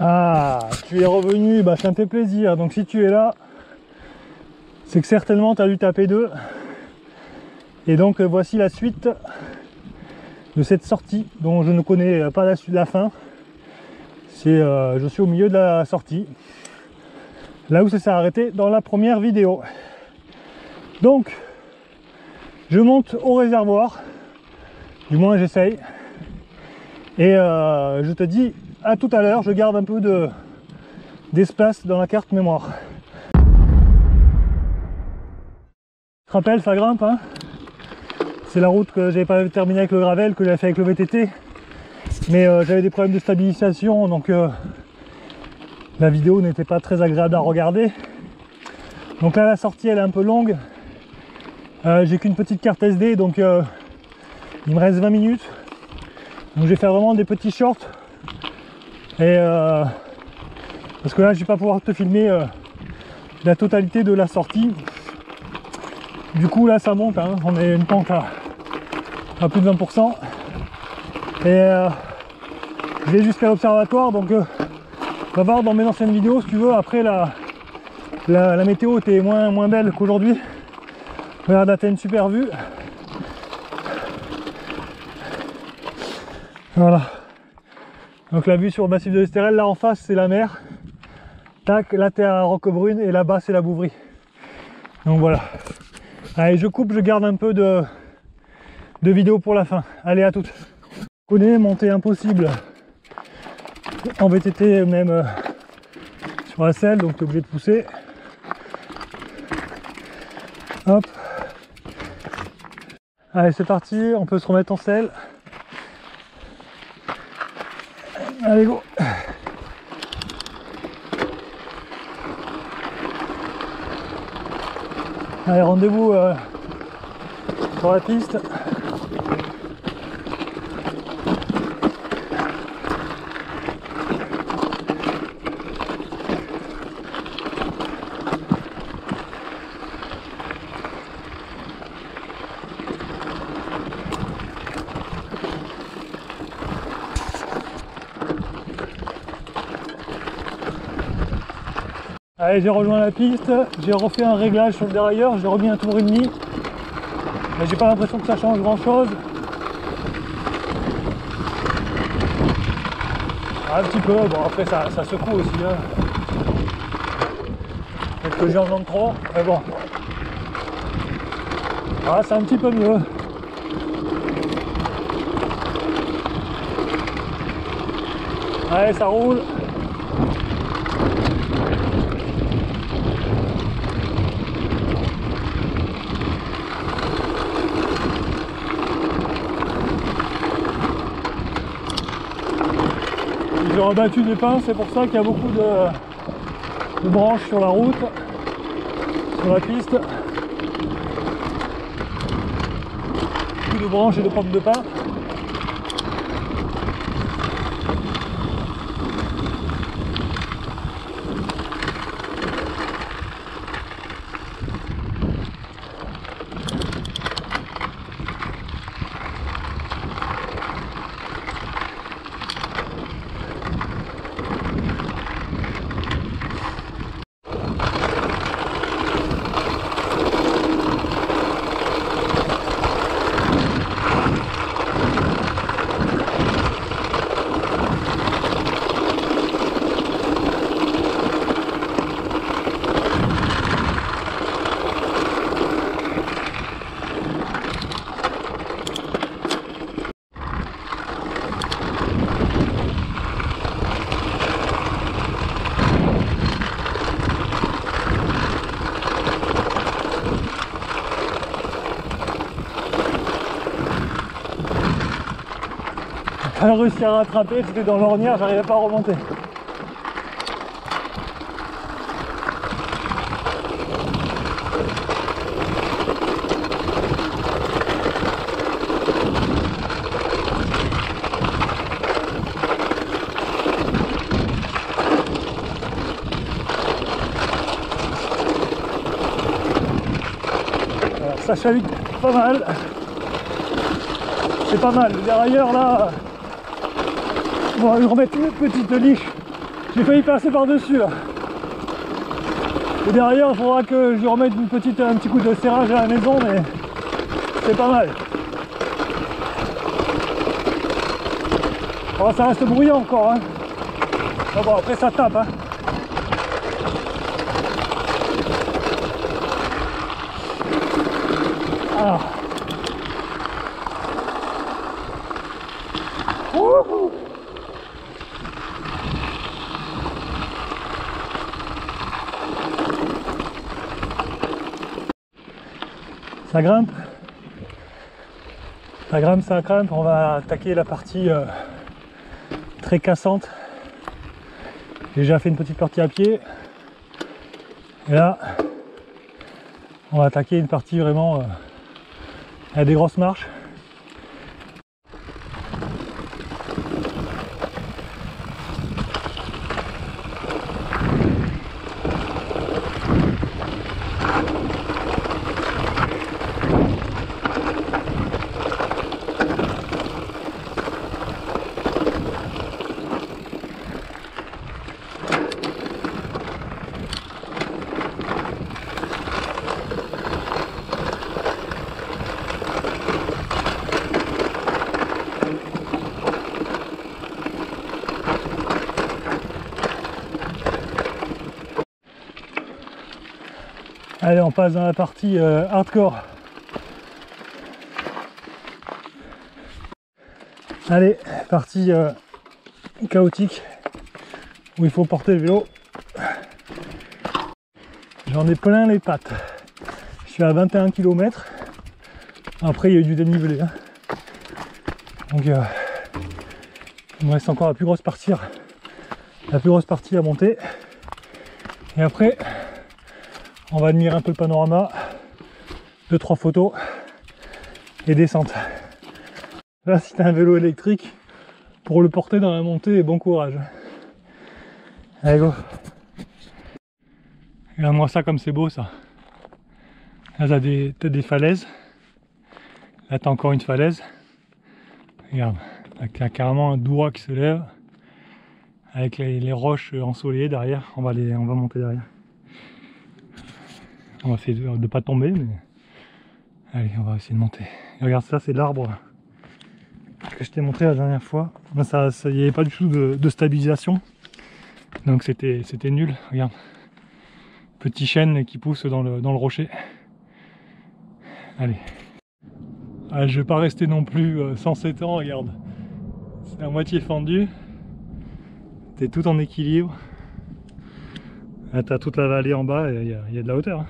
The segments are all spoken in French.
Ah, tu es revenu, bah ça me fait plaisir. Donc si tu es là, c'est que certainement tu as dû taper 2. Et donc voici la suite de cette sortie dont je ne connais pas la fin. Je suis au milieu de la sortie, là où ça s'est arrêté dans la première vidéo. Donc je monte au réservoir, du moins j'essaye, et je te dis à tout à l'heure. Je garde un peu d'espace dans la carte mémoire. Tu te rappelles, ça grimpe, hein. C'est la route que j'avais pas terminée avec le gravel, que j'avais fait avec le VTT, mais j'avais des problèmes de stabilisation, donc la vidéo n'était pas très agréable à regarder. Donc là la sortie elle est un peu longue, j'ai qu'une petite carte SD, donc il me reste 20 minutes, donc je vais faire vraiment des petits shorts, et parce que là je vais pas pouvoir te filmer la totalité de la sortie. Du coup là ça monte, hein, on est une pente à plus de 20%, et je vais jusqu'à l'observatoire. Donc on va voir dans mes anciennes vidéos, si tu veux. Après la météo était moins belle qu'aujourd'hui. Regarde, là t'as une super vue. Voilà, donc la vue sur le massif de l'Estérel. Là en face c'est la mer, tac, là t'es à Roquebrune, et là-bas c'est la Bouvrie. Donc voilà, allez, je coupe, je garde un peu de vidéos pour la fin. Allez, à toutes. Je connais, montée impossible en VTT, même sur la selle, donc tu es obligé de pousser. Hop, allez, c'est parti, on peut se remettre en selle. Allez, go. Allez, rendez-vous sur la piste. Allez, j'ai rejoint la piste, j'ai refait un réglage sur le dérailleur, j'ai remis un tour et demi. J'ai pas l'impression que ça change grand chose. Un petit peu, bon après ça secoue aussi, hein. Peut-être que j'en demande trop, mais bon. Ah, c'est un petit peu mieux. Allez, ça roule. J'ai rebattu des pins, c'est pour ça qu'il y a beaucoup de branches sur la route, sur la piste. Beaucoup de branches et de pommes de pin. J'ai réussi à rattraper, c'était dans l'ornière, j'arrivais pas à remonter. Alors, ça chavite pas mal. C'est pas mal. Le dérailleur là, on va lui remettre une petite liche J'ai failli passer par-dessus là. Et derrière, il faudra que je lui remette un petit coup de serrage à la maison, mais c'est pas mal. Oh, ça reste bruyant encore, hein. Oh, bon, après ça tape, hein. Ah. Wouhou. Ça grimpe, ça grimpe, ça grimpe. On va attaquer la partie très cassante. J'ai déjà fait une petite partie à pied. Et là, on va attaquer une partie vraiment à des grosses marches. Allez, on passe dans la partie hardcore. Allez, partie chaotique où il faut porter le vélo. J'en ai plein les pattes. Je suis à 21 km. Après, il y a eu du dénivelé, hein. Donc, il me reste encore la plus grosse partie à monter. Et après, on va admirer un peu le panorama, 2-3 photos et descente. Là, si tu as un vélo électrique, pour le porter dans la montée, bon courage. Allez, go. Regarde-moi ça comme c'est beau, ça. Là, t'as des falaises. Là, t'as encore une falaise. Regarde, là, t'as carrément un doua qui se lève avec les roches ensoleillées derrière. On va monter derrière. On va essayer de ne pas tomber, mais allez, on va essayer de monter. Et regarde, ça, c'est l'arbre que je t'ai montré la dernière fois. Il n'y avait pas du tout de stabilisation, donc c'était nul. Regarde, petit chêne qui pousse dans le rocher. Allez, je vais pas rester non plus 107 ans. Regarde, c'est à moitié fendu. T'es tout en équilibre. Là, t'as toute la vallée en bas et il y a de la hauteur, hein.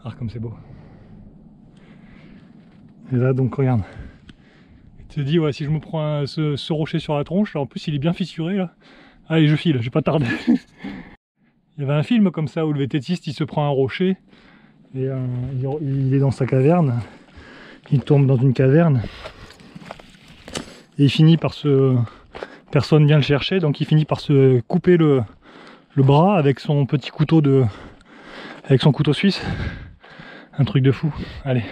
Ah, comme c'est beau. Et là, donc, regarde. Tu te dis, ouais, si je me prends ce rocher sur la tronche, là, en plus, il est bien fissuré, là. Allez, je file, je vais pas tarder. Il y avait un film comme ça où le vététiste, il se prend un rocher et il est dans sa caverne. Il tombe dans une caverne et il finit par se... Personne vient le chercher, donc il finit par se couper le bras avec son petit couteau avec son couteau suisse. Un truc de fou. Allez.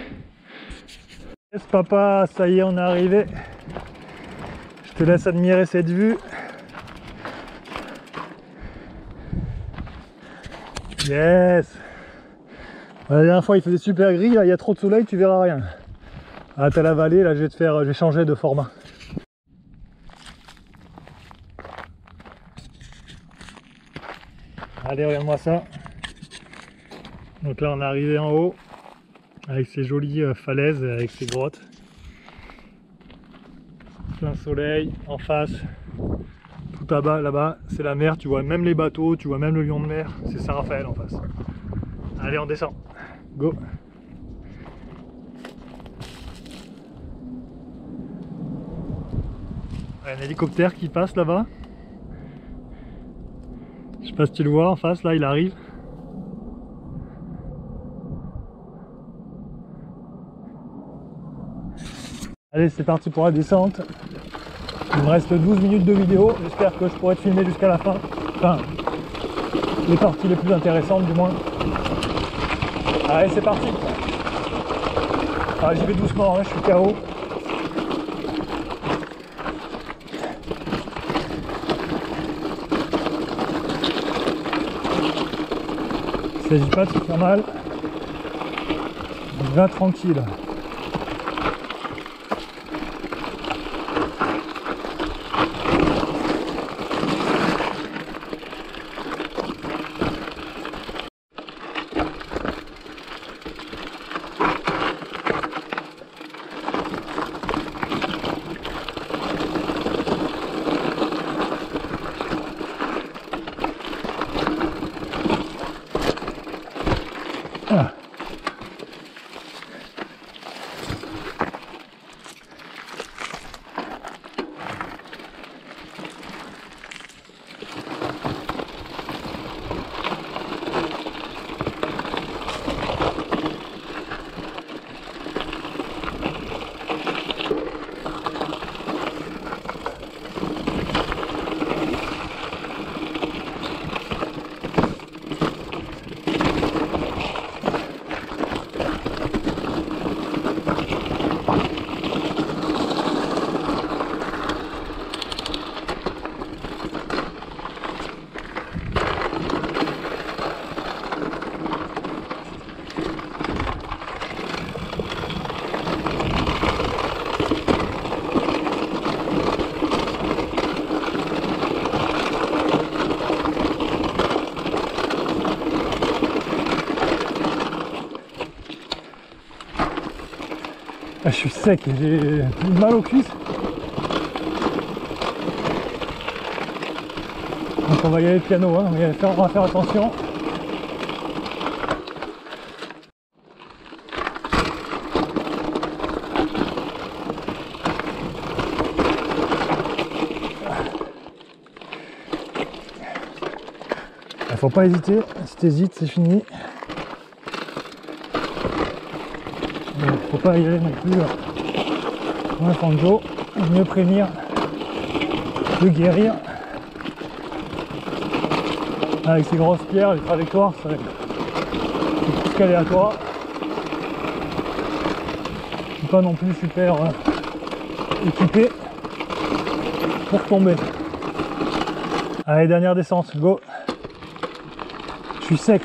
Yes, papa, ça y est, on est arrivé. Je te laisse admirer cette vue. Yes. La dernière fois il faisait super gris, là il y a trop de soleil, tu verras rien. Ah, t'as la vallée, là je vais changer de format. Allez, regarde-moi ça. Donc là on est arrivé en haut avec ces jolies falaises, avec ces grottes. Plein soleil en face. Tout là-bas, c'est la mer, tu vois même les bateaux, tu vois même le lion de mer, c'est Saint-Raphaël en face. Allez, on descend. Go. Un hélicoptère qui passe là-bas. Je sais pas si tu le vois en face, là il arrive. Allez, c'est parti pour la descente. Il me reste 12 minutes de vidéo. J'espère que je pourrai te filmer jusqu'à la fin. Enfin, les parties les plus intéressantes du moins. Allez, c'est parti. Ah, j'y vais doucement, hein, je suis KO. Il ne s'agit pas de se faire mal. On va tranquille. Ah. Ah, je suis sec, j'ai mal aux cuisses. Donc on va y aller piano, hein. On va faire attention. Il faut pas hésiter, si t'hésites c'est fini. Faut pas y aller non plus en fanjo, mieux prévenir que guérir. Avec ces grosses pierres, les trajectoires, c'est plus qu'aléatoire. C'est pas non plus super équipé pour tomber. Allez, dernière descente, go. Je suis sec.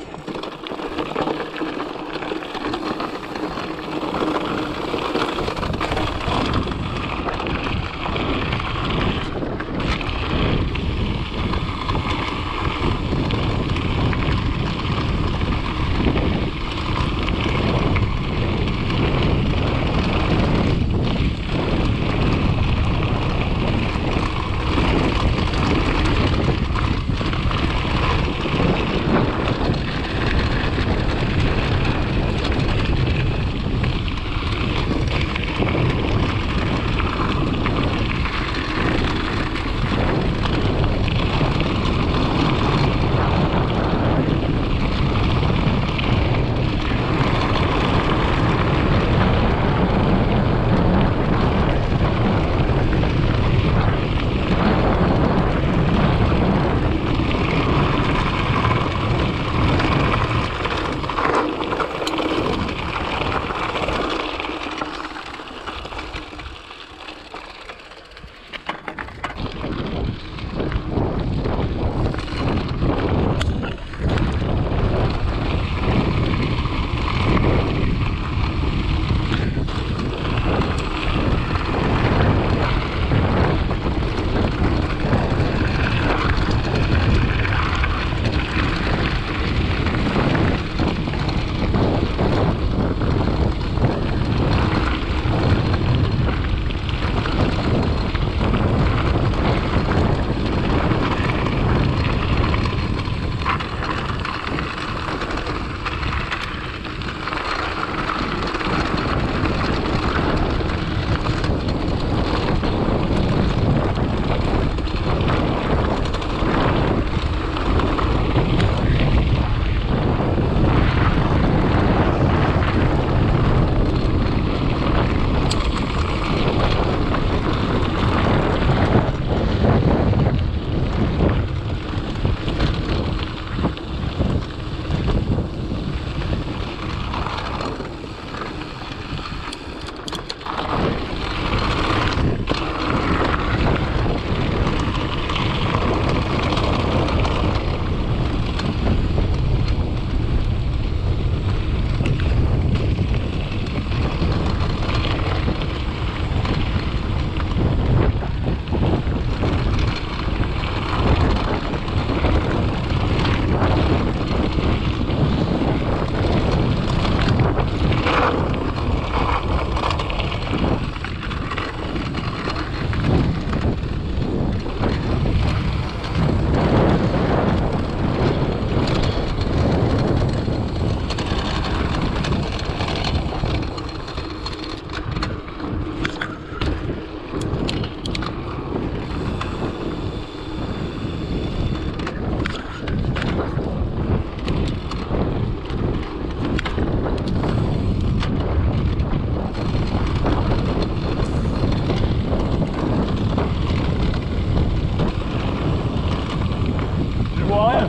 vois rien.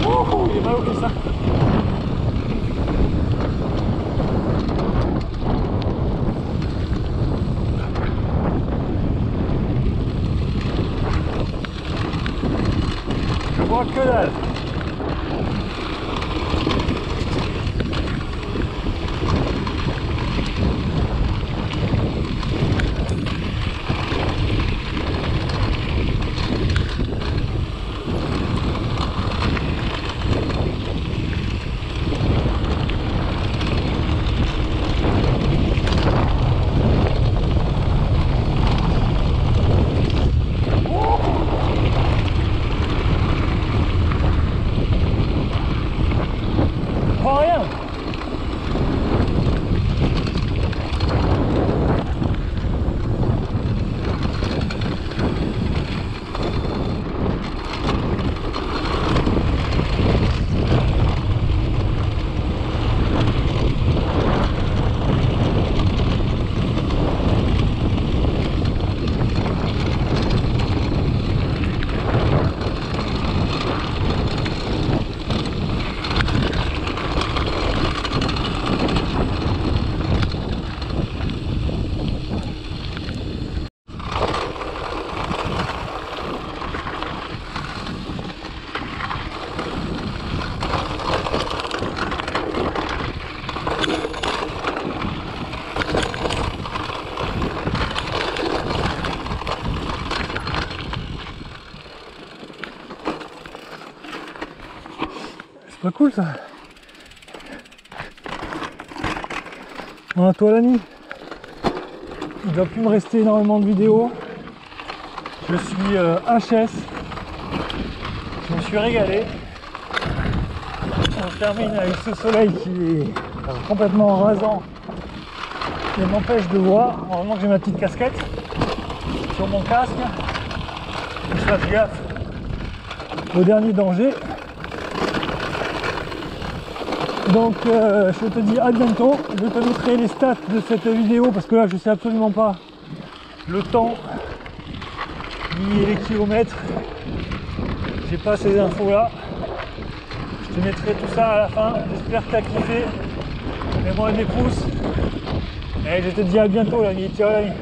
Oh, il est mal ok ça. Je vois que dalle. Rien. C'est pas cool ça. Bon, à toi l'ami. Il ne doit plus me rester énormément de vidéos. Je suis HS. Je me suis régalé. On termine avec ce soleil qui est complètement rasant et m'empêche de voir. Heureusement que j'ai ma petite casquette sur mon casque. Je fasse gaffe au dernier danger. Donc je te dis à bientôt. Je te mettrai les stats de cette vidéo parce que là je sais absolument pas le temps ni les kilomètres. J'ai pas ces infos là. Je te mettrai tout ça à la fin. J'espère que tu as kiffé. Mets-moi des pouces. Et je te dis à bientôt l'ami. Ciao l'ami.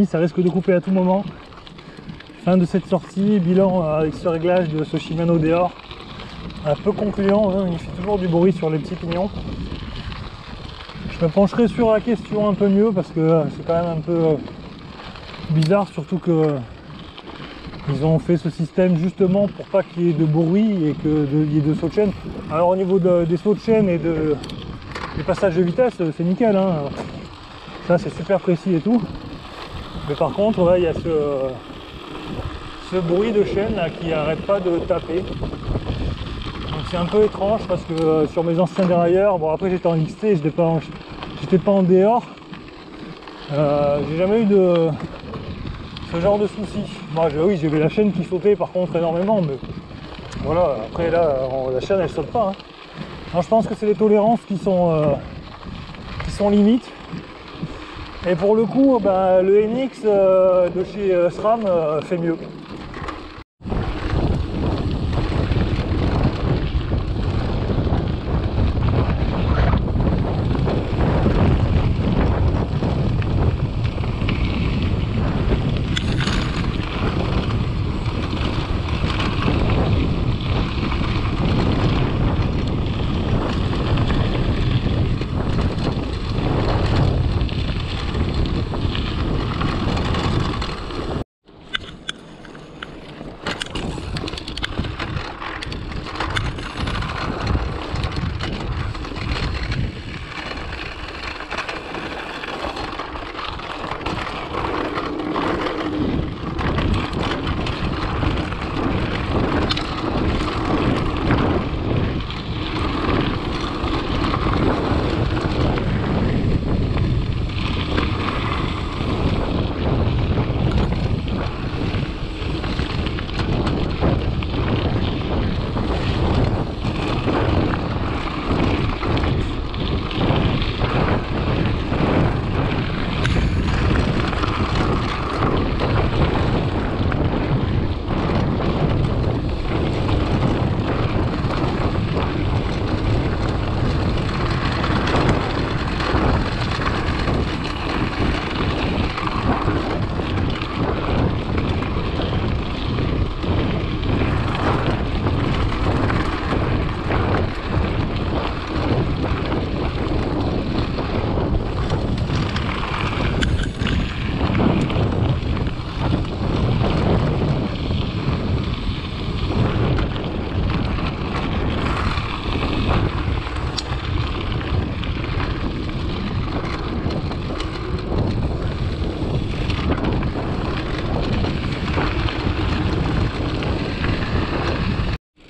Ça risque de couper à tout moment. Fin de cette sortie, bilan avec ce réglage de ce Shimano Deore. Un peu concluant, hein, il fait toujours du bruit sur les petits pignons. Je me pencherai sur la question un peu mieux parce que c'est quand même un peu bizarre, surtout que ils ont fait ce système justement pour pas qu'il y ait de bruit et qu'il y ait de saut de chaîne. Alors au niveau des sauts de chaîne et des passages de vitesse, c'est nickel, hein. Ça c'est super précis et tout. Mais par contre, là, il y a ce bruit de chaîne là, qui n'arrête pas de taper. Donc c'est un peu étrange parce que sur mes anciens dérailleurs, bon après j'étais en XT, j'étais pas en Deore. J'ai jamais eu ce genre de soucis. Moi, oui, j'avais la chaîne qui sautait par contre énormément, mais voilà, après là, la chaîne elle saute pas. Hein. Alors, je pense que c'est les tolérances qui sont limites. Et pour le coup, bah, le NX de chez SRAM fait mieux.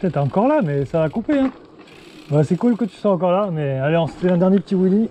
Peut-être encore là, mais ça va couper. Hein. Ouais, c'est cool que tu sois encore là, mais allez, on se fait un dernier petit wheelie.